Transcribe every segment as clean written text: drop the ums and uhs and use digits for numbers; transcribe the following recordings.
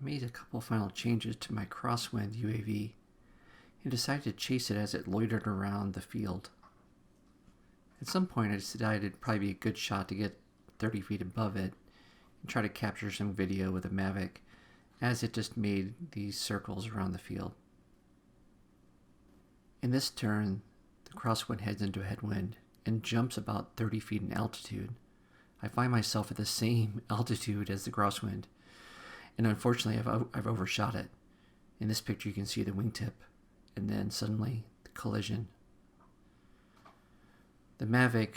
I made a couple final changes to my Crosswind UAV and decided to chase it as it loitered around the field. At some point I decided it'd probably be a good shot to get 30 feet above it and try to capture some video with a Mavic as it just made these circles around the field. In this turn, the Crosswind heads into a headwind and jumps about 30 feet in altitude. I find myself at the same altitude as the Crosswind, and unfortunately I've overshot it. In this picture you can see the wingtip, and then suddenly the collision. The Mavic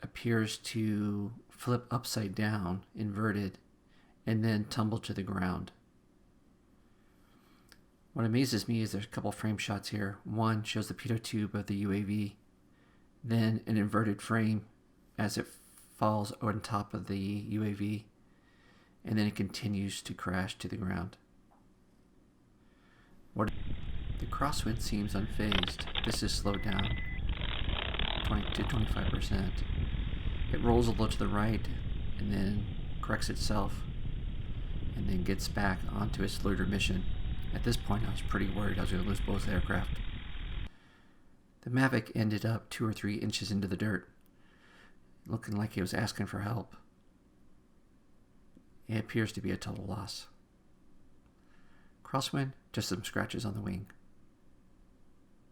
appears to flip upside down, inverted, and then tumble to the ground. What amazes me is there's a couple frame shots here. One shows the pitot tube of the UAV, then an inverted frame as it falls on top of the UAV, and then it continues to crash to the ground. The Crosswind seems unfazed. This is slowed down 20 to 25%. It rolls a little to the right and then corrects itself and then gets back onto its loiter mission. At this point I was pretty worried I was going to lose both aircraft. The Mavic ended up 2 or 3 inches into the dirt, looking like it was asking for help. It appears to be a total loss. Crosswind, just some scratches on the wing.